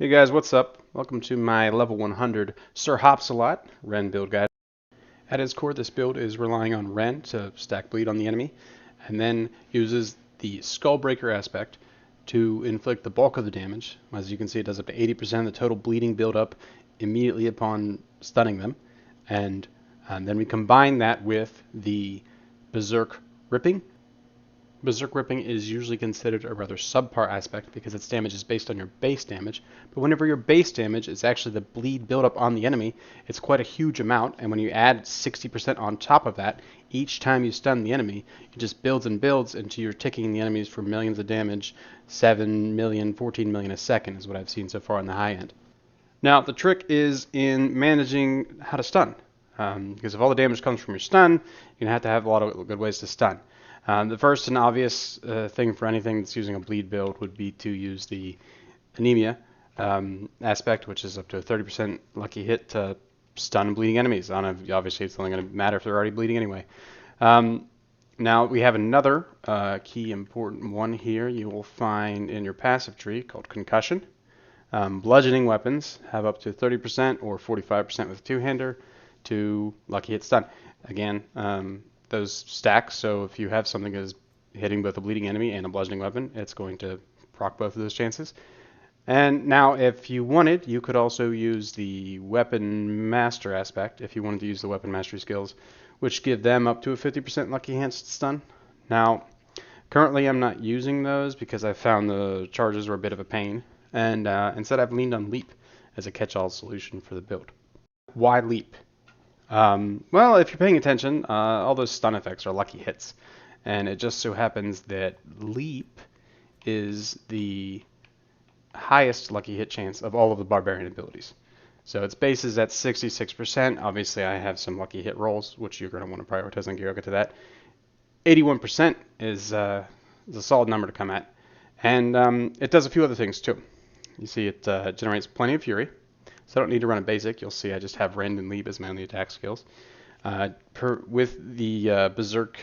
Hey guys, what's up? Welcome to my level 100 Sir HOPSALOT Rend build guide. At its core, this build is relying on Rend to stack bleed on the enemy, and then uses the Skullbreaker aspect to inflict the bulk of the damage. As you can see, it does up to 80% of the total bleeding buildup immediately upon stunning them. And then we combine that with the Berserk Ripping. Berserk Ripping is usually considered a rather subpar aspect because its damage is based on your base damage, but whenever your base damage is actually the bleed buildup on the enemy, it's quite a huge amount, and when you add 60% on top of that, each time you stun the enemy, it just builds and builds until you're ticking the enemies for millions of damage, 7 million, 14 million a second is what I've seen so far on the high end. Now, the trick is in managing how to stun, because if all the damage comes from your stun, you're going to have a lot of good ways to stun. The first and obvious thing for anything that's using a bleed build would be to use the anemia aspect, which is up to a 30% lucky hit to stun bleeding enemies. Obviously, it's only going to matter if they're already bleeding anyway. Now, we have another key important one here you will find in your passive tree called Concussion. Bludgeoning weapons have up to 30% or 45% with two-hander to lucky hit stun. Again, those stack, so if you have something that is hitting both a bleeding enemy and a bludgeoning weapon, it's going to proc both of those chances. And now, if you wanted, you could also use the Weapon Master aspect, if you wanted to use the Weapon Mastery skills, which give them up to a 50% lucky hit stun. Now, currently I'm not using those because I found the charges were a bit of a pain, and instead I've leaned on Leap as a catch-all solution for the build. Why Leap? Well, if you're paying attention, all those stun effects are lucky hits. And it just so happens that Leap is the highest lucky hit chance of all of the Barbarian abilities. So its base is at 66%. Obviously, I have some lucky hit rolls, which you're going to want to prioritize on gear. I'll get to that. 81% is a solid number to come at. And it does a few other things, too. You see it generates plenty of fury. So I don't need to run a basic. You'll see I just have Rend and Leap as my only attack skills. With the Berserk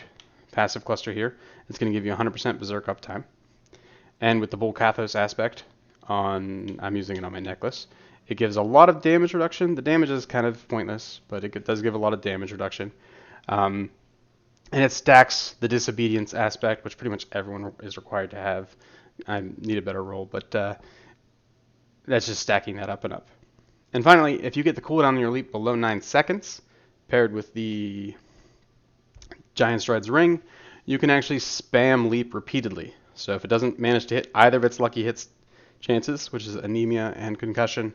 passive cluster here, it's going to give you 100% Berserk uptime. And with the Bull Kathos aspect, I'm using it on my necklace, it gives a lot of damage reduction. The damage is kind of pointless, but it does give a lot of damage reduction. And it stacks the Disobedience aspect, which pretty much everyone is required to have. I need a better roll, but that's just stacking that up and up. And finally, if you get the cooldown on your leap below 9 seconds, paired with the Giant Stride's Ring, you can actually spam leap repeatedly. So if it doesn't manage to hit either of its lucky hits chances, which is anemia and concussion,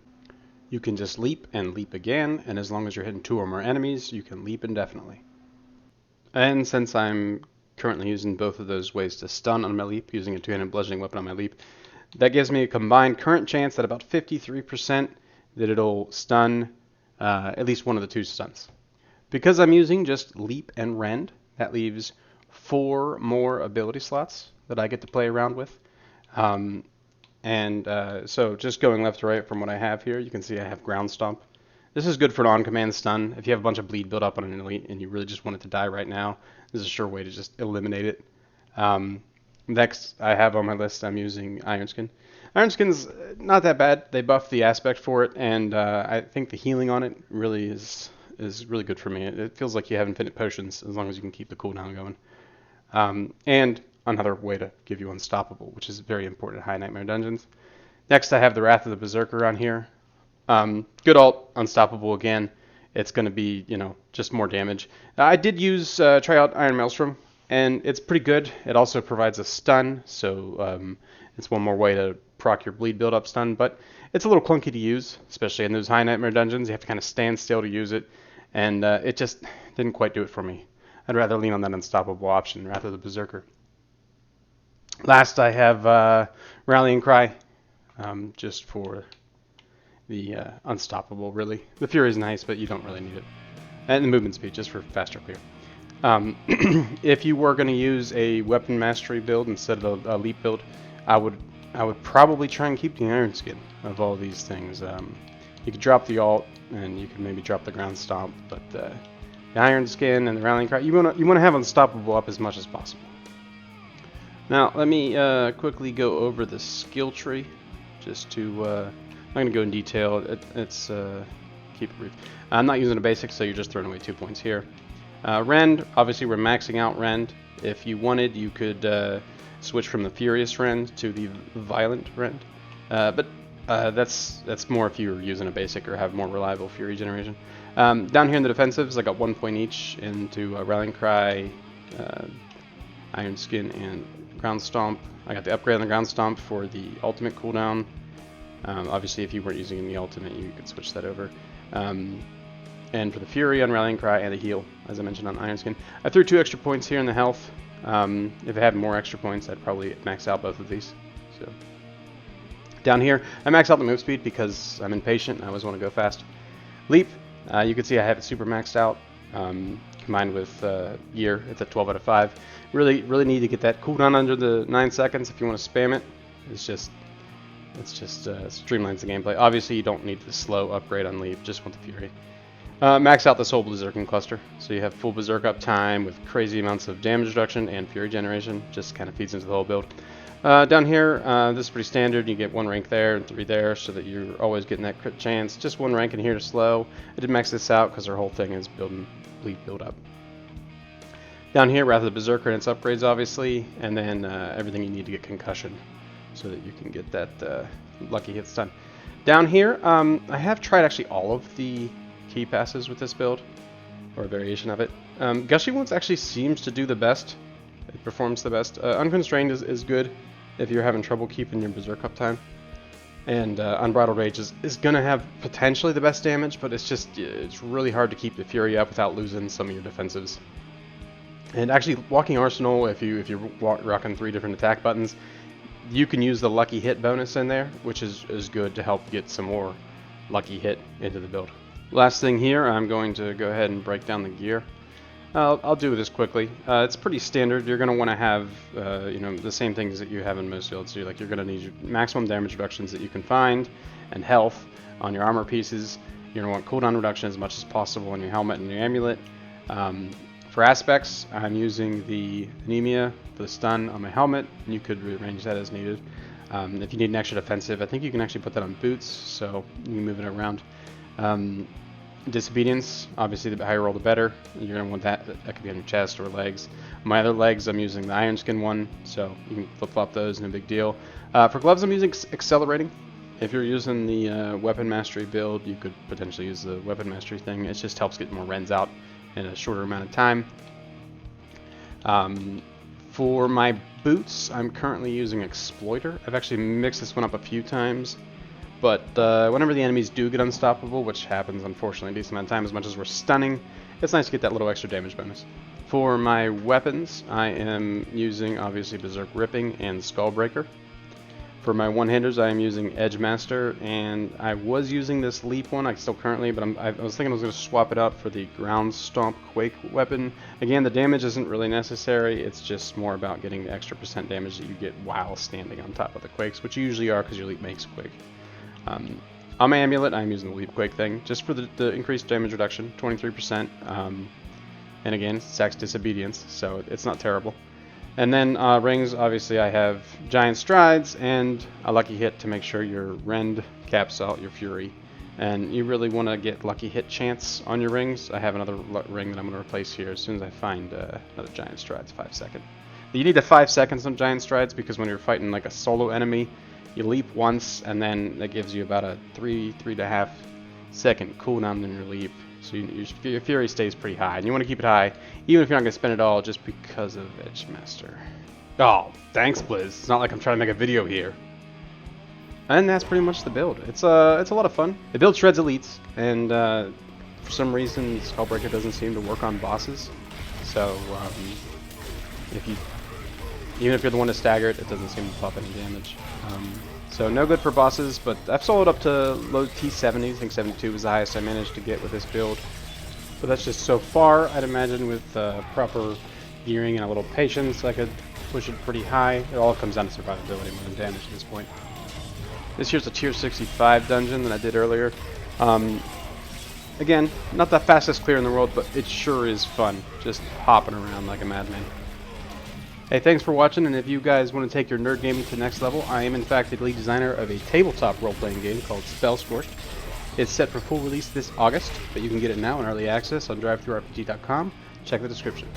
you can just leap and leap again, and as long as you're hitting 2 or more enemies, you can leap indefinitely. And since I'm currently using both of those ways to stun on my leap, using a two-handed bludgeoning weapon on my leap, that gives me a combined current chance at about 53% that it'll stun at least one of the 2 stuns. Because I'm using just Leap and Rend, that leaves 4 more ability slots that I get to play around with. So just going left to right from what I have here, you can see I have Ground Stomp. This is good for an on-command stun. If you have a bunch of bleed built up on an elite and you really just want it to die right now, this is a sure way to just eliminate it. Next, I have on my list, I'm using Iron Skin. Iron Skin's not that bad. They buffed the aspect for it, and I think the healing on it really is really good for me. It feels like you have infinite potions as long as you can keep the cooldown going. And another way to give you Unstoppable, which is very important in High Nightmare dungeons. Next, I have the Wrath of the Berserker on here. Good ult, Unstoppable again. It's going to be, just more damage. I did try out Iron Maelstrom, and it's pretty good. It also provides a stun, so it's one more way to proc your bleed build-up stun, but it's a little clunky to use, especially in those High Nightmare dungeons. You have to kind of stand still to use it, and it just didn't quite do it for me. I'd rather lean on that Unstoppable option rather than the Berserker. Last, I have Rallying Cry, just for the Unstoppable, really. The Fury is nice, but you don't really need it. And the movement speed, just for faster clear. If you were going to use a Weapon Mastery build instead of a Leap build, I would probably try and keep the Iron Skin of all these things. You could drop the ult, and you could maybe drop the Ground Stomp, but the Iron Skin and the Rallying Cry, you want to have Unstoppable up as much as possible. Now, let me quickly go over the skill tree, just to going to go in detail. It's keep it brief. I'm not using a basic, so you're just throwing away 2 points here. Rend, obviously we're maxing out Rend. If you wanted, you could switch from the Furious Rend to the Violent Rend. But that's more if you're using a basic or have more reliable Fury generation. Down here in the defensives, I got 1 point each into Rallying Cry, Iron Skin, and Ground Stomp. I got the upgrade on the Ground Stomp for the ultimate cooldown. Obviously, if you weren't using the ultimate, you could switch that over. And for the Fury on Rallying Cry and the heal, as I mentioned on Iron Skin. I threw 2 extra points here in the health. If I had more extra points, I'd probably max out both of these. So down here, I max out the move speed because I'm impatient. I always want to go fast. Leap, you can see I have it super maxed out. Combined with gear, it's at 12 out of 5. Really need to get that cooldown under the 9 seconds if you want to spam it. It just streamlines the gameplay. Obviously, you don't need the slow upgrade on Leap, just want the Fury. Max out this whole Berserking cluster, so you have full Berserk uptime with crazy amounts of damage reduction and Fury generation. Just kind of feeds into the whole build. Down here, this is pretty standard. You get 1 rank there and 3 there, so that you're always getting that crit chance. Just 1 rank in here to slow. I did max this out because our whole thing is building Leap build up. Down here, Wrath of the Berserker and its upgrades, obviously, and then everything you need to get concussion, so that you can get that lucky hit stun. Down here, I have tried actually all of the key passes with this build, or a variation of it. Gushy Wounds actually seems to do the best. It performs the best. Unconstrained is good if you're having trouble keeping your Berserk uptime. And Unbridled Rage is going to have potentially the best damage, but it's really hard to keep the Fury up without losing some of your defensives. And actually, Walking Arsenal, if you're rocking 3 different attack buttons, you can use the Lucky Hit bonus in there, which is good to help get some more Lucky Hit into the build. Last thing here, I'm going to go ahead and break down the gear. I'll do this quickly. It's pretty standard. You're going to want to have the same things that you have in most builds. So you're going to need your maximum damage reductions that you can find, and health on your armor pieces. You're going to want cooldown reduction as much as possible on your helmet and your amulet. For aspects, I'm using the anemia for the stun on my helmet, and you could rearrange that as needed. If you need an extra defensive, I think you can actually put that on boots, so you can move it around. Disobedience, obviously the higher roll the better. You're going to want that could be on your chest or legs. My other legs, I'm using the Iron Skin one, so you can flip-flop those, no big deal. For gloves, I'm using Accelerating. If you're using the Weapon Mastery build, you could potentially use the Weapon Mastery thing. It just helps get more Rends out in a shorter amount of time. For my boots, I'm currently using Exploiter. I've actually mixed this one up a few times. But whenever the enemies do get unstoppable, which happens unfortunately a decent amount of time, as much as we're stunning, it's nice to get that little extra damage bonus. For my weapons, I am using obviously Berserk Ripping and Skullbreaker. For my one-handers, I am using Edge Master, and I was using this Leap one, I still currently, but I was thinking I was going to swap it out for the Ground Stomp Quake weapon. Again, the damage isn't really necessary, it's just more about getting the extra % damage that you get while standing on top of the Quakes, which you usually are because your Leap makes Quake. On my amulet, I'm using the Leap Quake thing, just for the increased damage reduction, 23%, and again, stacks Disobedience, so it's not terrible. And then rings, obviously I have Giant Strides and a Lucky Hit to make sure your Rend caps out your Fury. And you really want to get Lucky Hit chance on your rings. I have another ring that I'm going to replace here as soon as I find another Giant Strides, 5 second. You need the 5 seconds on Giant Strides because when you're fighting like a solo enemy, you leap once, and then that gives you about a 3.5 second cooldown on your leap. So your Fury stays pretty high, and you want to keep it high, even if you're not going to spend it all, just because of Edge Master. Oh, thanks, Blizz. It's not like I'm trying to make a video here. And that's pretty much the build. It's a lot of fun. The build shreds elites, and for some reason, Skullbreaker doesn't seem to work on bosses. So even if you're the one to stagger it, it doesn't seem to pop any damage. So no good for bosses, but I've soloed up to low T70. I think 72 was the highest I managed to get with this build. But that's just so far. I'd imagine with proper gearing and a little patience, I could push it pretty high. It all comes down to survivability more than damage at this point. This here's a tier 65 dungeon that I did earlier. Again, not the fastest clear in the world, but it sure is fun, just hopping around like a madman. Hey, thanks for watching, and if you guys want to take your nerd gaming to the next level, I am in fact the lead designer of a tabletop role-playing game called Spellscorched. It's set for full release this August, but you can get it now in early access on drivethrurpg.com. Check the description.